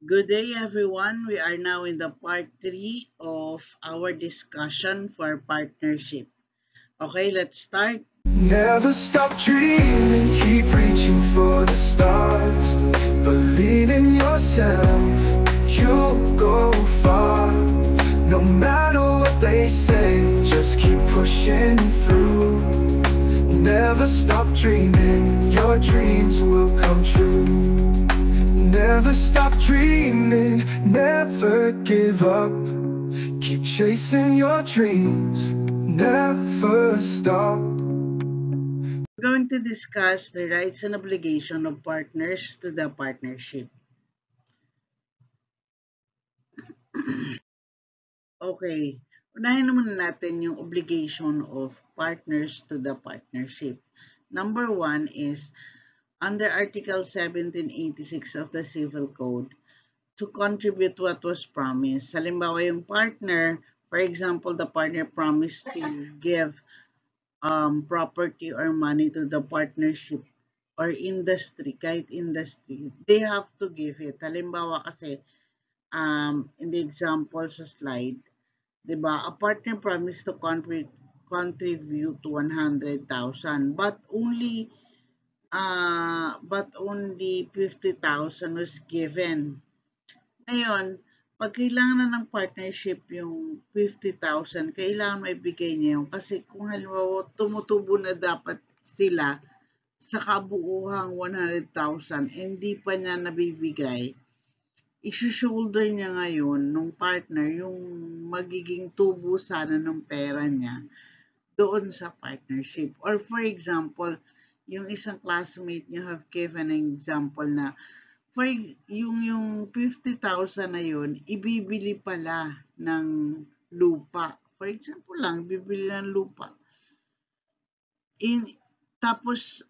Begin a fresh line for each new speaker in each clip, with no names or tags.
Good day, everyone. We are now in the part 3 of our discussion for partnership. Okay, let's start.
Never stop dreaming, keep reaching for the stars. Believe in yourself, you'll go far. No matter what they say, just keep pushing through. Never stop dreaming, your dreams will come true. Never stop dreaming, never give up. Keep chasing your dreams, never stop.
We're going to discuss the rights and obligation of partners to the partnership. Okay, unahin muna natin yung obligation of partners to the partnership. Number 1 is under Article 1786 of the Civil Code, to contribute what was promised. Halimbawa, yung partner, for example, the partner promised to give property or money to the partnership or industry, kahit industry, they have to give it. Halimbawa kasi, in the example sa slide, di ba, a partner promised to contribute to 100,000 but only 50,000 was given. Ngayon, pag kailangan na ng partnership yung 50,000, kailangan maibigay niya yun. Kasi kung halimbawa tumutubo na dapat sila sa kabuuhang 100,000, hindi pa niya nabibigay, isushoulder niya ngayon nung partner yung magiging tubo sana ng pera niya doon sa partnership. Or for example, yung isang classmate niyo have given an example na for yung 50,000 na yun, ibibili pala ng lupa. For example lang, bibili ng lupa. Tapos,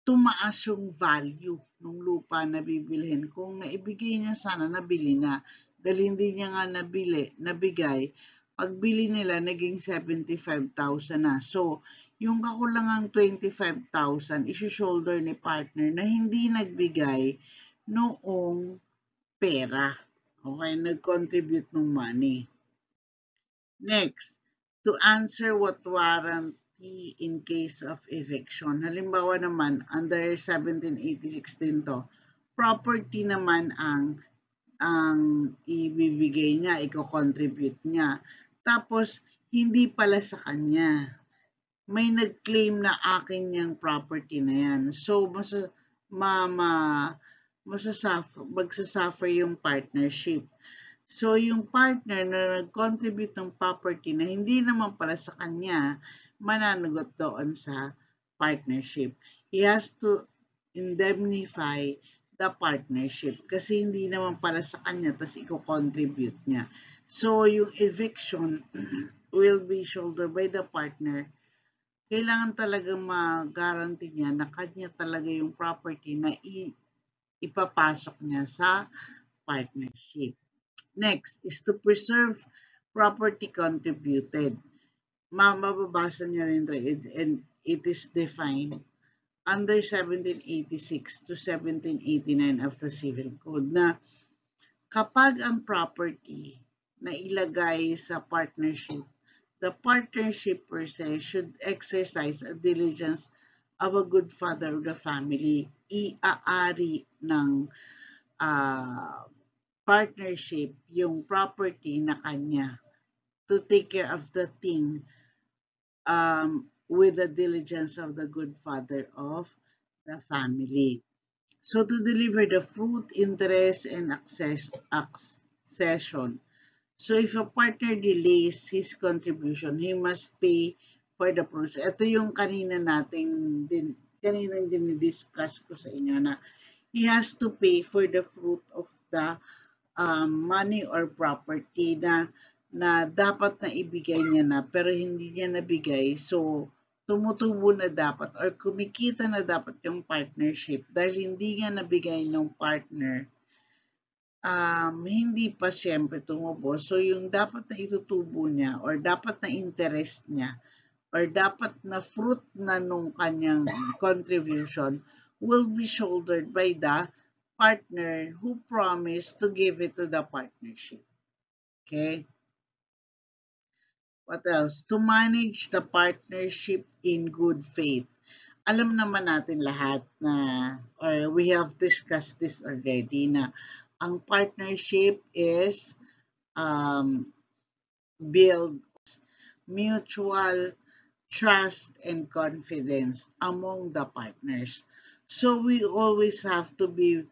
tumaas yung value ng lupa na bibilhin. Kung naibigay niya sana, nabili na. Dahil hindi niya nga nabigay, pagbili nila, naging 75,000 na. So, yung kakulangang 25,000, isushoulder ni partner na hindi nagbigay noong pera. Okay, nag-contribute ng money. Next, to answer what warranty in case of eviction. Halimbawa naman, under 1786 din to, property naman ang ibibigay niya, i-contribute niya. Tapos, hindi pala sa kanya. May nag-claim na akin yung property na yan. So, magsasuffer yung partnership. So, yung partner na nag-contribute ng property na hindi naman pala sa kanya, mananagot doon sa partnership. He has to indemnify the partnership kasi hindi naman pala sa kanya, tapos i-contribute niya. So, yung eviction will be shouldered by the partner. Kailangan talagang ma-guarantee niya na kanya talaga yung property na ipapasok niya sa partnership. Next is to preserve property contributed. Mababasa niyo rin ito, and it is defined under 1786 to 1789 of the Civil Code na kapag ang property na ilagay sa partnership, the partnership per se should exercise a diligence of a good father of the family. Iaari ng partnership yung property na kanya to take care of the thing with the diligence of the good father of the family. So to deliver the fruit, interest, and accession. So if a partner delays his contribution, he must pay for the process. Ito yung kaninang dinidiscuss ko sa inyo na he has to pay for the fruit of the money or property na dapat na ibigay niya na pero hindi niya nabigay. So, tumutubo na dapat or kumikita na dapat yung partnership dahil hindi niya nabigay ng partner. Hindi pa siyempre tumubo. So, yung dapat na itutubo niya or dapat na interest niya or dapat na fruit na nung kanyang contribution will be shouldered by the partner who promised to give it to the partnership. Okay? What else? To manage the partnership in good faith. Alam naman natin lahat na, or we have discussed this already, na ang partnership is build mutual trust and confidence among the partners. So we always have to be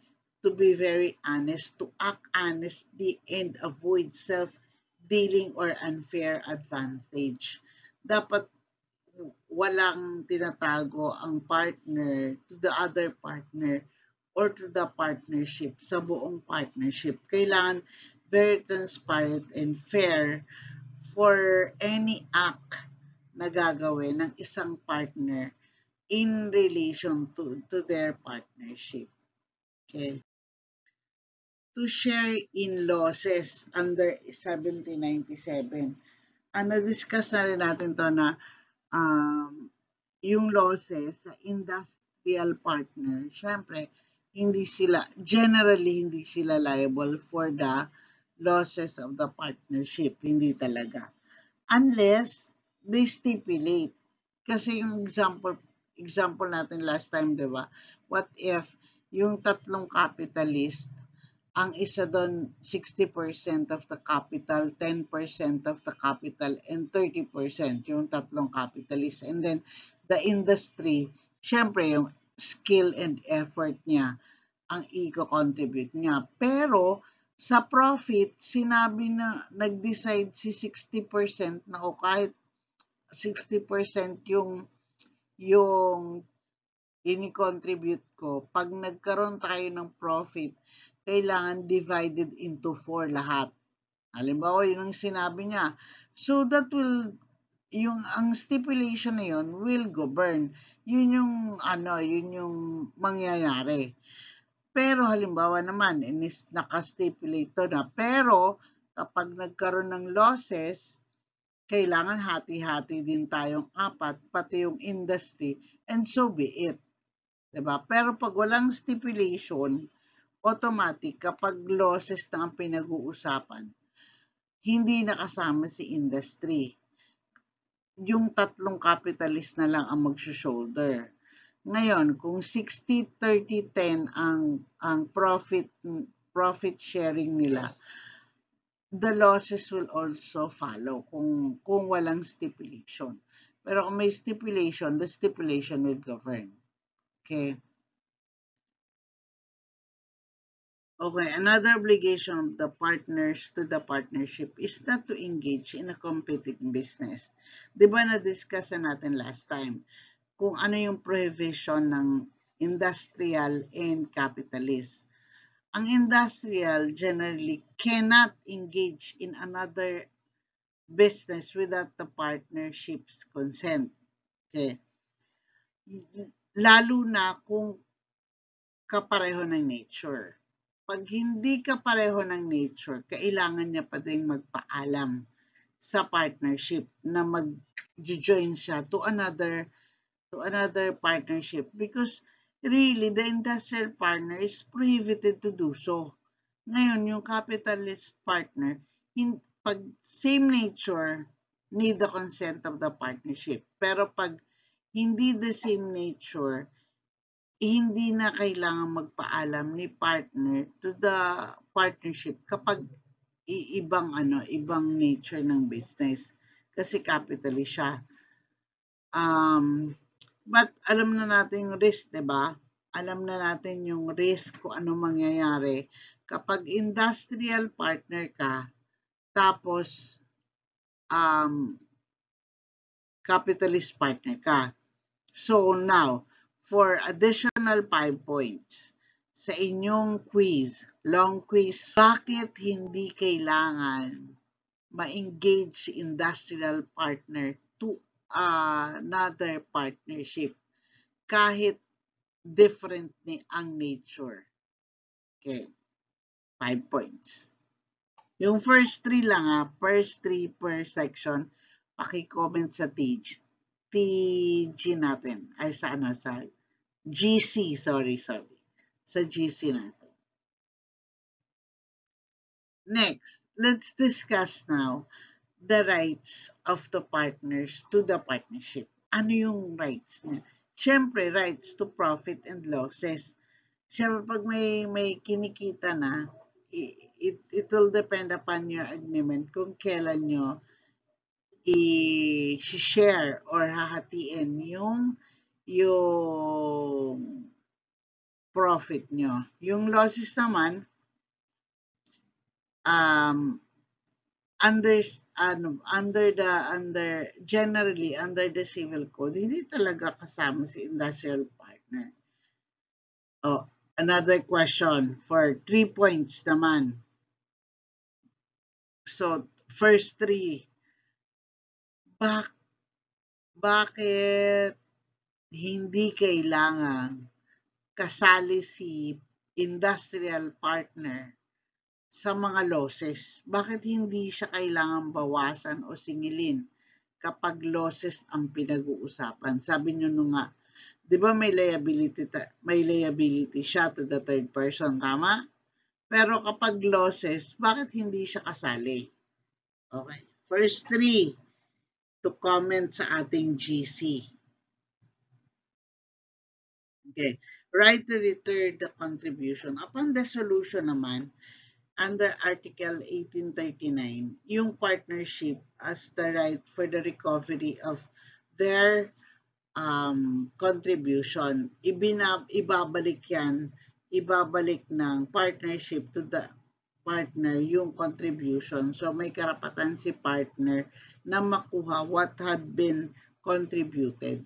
very honest, to act honestly and avoid self-dealing or unfair advantage. Dapat walang tinatago ang partner to the other partner or to the partnership, sa buong partnership. Kailangan very transparent and fair for any act na gagawin ng isang partner in relation to their partnership. Okay? To share in losses under 1797. Na-discuss na rin natin to na yung losses sa industrial partner, syempre, generally hindi sila liable for the losses of the partnership. Hindi talaga. Unless they stipulate. Kasi yung example natin last time, di ba? What if yung tatlong capitalist, ang isa doon 60% of the capital, 10% of the capital, and 30% yung tatlong capitalist. And then the industry, syempre yung skill and effort niya ang i-contribute niya. Pero sa profit, sinabi na nag-decide si 60% na o kahit 60% yung ini-contribute ko. Pag nagkaroon tayo ng profit, kailangan divided into 4 lahat. Halimbawa, yun ang sinabi niya. So that will, ang stipulation na yun will govern. Yun yung mangyayari. Pero halimbawa naman, naka-stipulate na. Pero kapag nagkaroon ng losses, kailangan hati-hati din tayong 4, pati yung industry, and so be it. Diba? Pero pag walang stipulation, automatic, kapag losses na ang pinag-uusapan, hindi nakasama si industry. Yung tatlong capitalist na lang ang mag-shoulder. Ngayon, kung 60-30-10 ang profit sharing nila, the losses will also follow kung walang stipulation. Pero kung may stipulation, the stipulation will govern. Okay? Okay, another obligation of the partners to the partnership is not to engage in a competing business. Diba na-discuss natin last time kung ano yung prohibition ng industrial and capitalist. Ang industrial generally cannot engage in another business without the partnership's consent. Okay. Lalo na kung kapareho ng nature. Pag hindi kapareho ng nature, kailangan niya pa din magpaalam sa partnership na mag-join siya to another partnership, because really the industrial partner is prohibited to do so. Ngayon, yung capitalist partner, pag same nature, need the consent of the partnership. Pero pag hindi the same nature, hindi na kailangan magpaalam ni partner to the partnership kapag ibang nature ng business, kasi capitalist siya. But alam na natin yung risk, diba? Alam na natin yung risk kung ano mangyayari kapag industrial partner ka tapos capitalist partner ka. So now, for additional 5 points sa inyong quiz, long quiz, bakit hindi kailangan ma-engage si industrial partner to another partnership kahit different ni ang nature? Okay, 5 points. Yung first 3 lang first 3 per section, paki-comment sa TG natin. Ay, sa GC, sorry. Sa GC natin. Next, let's discuss now the rights of the partners to the partnership. Ano yung rights niya? Siyempre, rights to profit and losses. Siyempre, pag may kinikita na, it will depend upon your agreement kung kailan nyo i-share or hahatiin yung profit nyo. Yung losses naman, under generally under the civil code, hindi talaga kasama si industrial partner. Oh, another question for 3 points naman. So, first 3, bakit hindi kailangan kasali si industrial partner sa mga losses? Bakit hindi siya kailangan bawasan o singilin kapag losses ang pinag-uusapan? Sabi niyo nga, 'di ba may liability siya to the third person, tama? Pero kapag losses, bakit hindi siya kasali? Okay. First 3 to comment sa ating GC. Okay. Right to return the contribution. Upon dissolution naman, under Article 1839, yung partnership has the right for the recovery of their contribution. Ibabalik ng partnership to the partner yung contribution. So may karapatan si partner na makuha what had been contributed.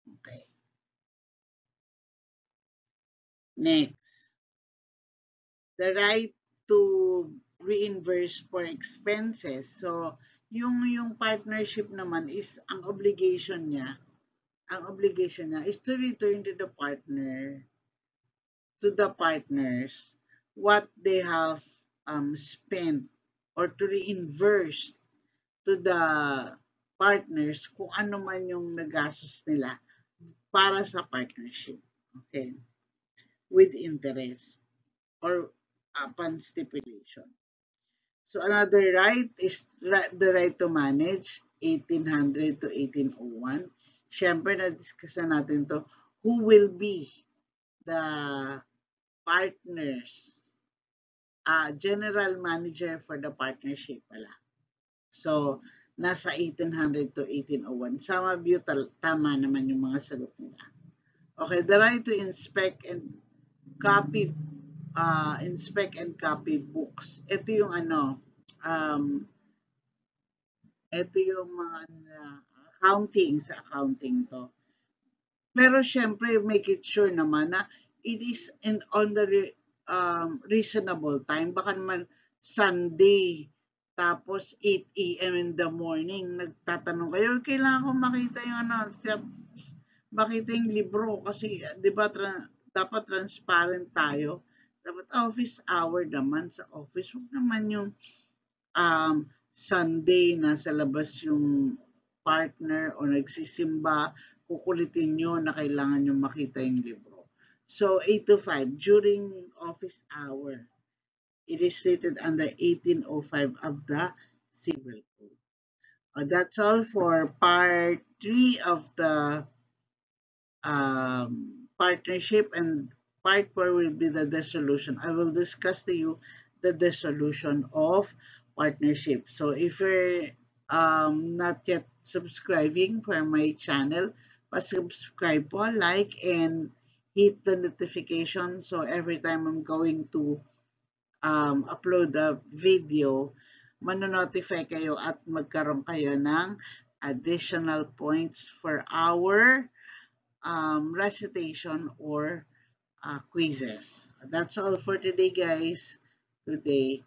Okay. Next. The right to reimburse for expenses. So, yung partnership naman is ang obligation niya is to return to the partners what they have spent, or to reimburse to the partners kung ano man yung nagastos nila para sa partnership. Okay? With interest or upon stipulation. So another right is the right to manage, 1800 to 1801. Siyempre, na-discuss natin to, who will be the partners, general manager for the partnership pala. So, nasa 1800 to 1801. Sama view, tama naman yung mga sagot nila. Okay, the right to inspect and copy books. Ito yung ito yung mga accounting to. Pero syempre, make it sure naman na it is on the reasonable time. Baka naman Sunday, tapos 8 a.m. in the morning, nagtatanong kayo, kailangan ko makita yung makita yung libro kasi, di ba, dapat transparent tayo. Dapat office hour naman sa office. Huwag naman yung Sunday nasa labas yung partner o nagsisimba, kukulitin nyo na kailangan nyo makita yung libro. So, 8 to 5, during office hour, it is stated under 1805 of the Civil Code. That's all for part 3 of the partnership, and part 4 will be the dissolution. I will discuss to you the dissolution of partnership. So if you're not yet subscribing for my channel, subscribe po, like, and hit the notification so every time I'm going to upload a video, manonotify kayo at magkaroon kayo ng additional points for our recitation or quizzes. That's all for today, guys. Good day.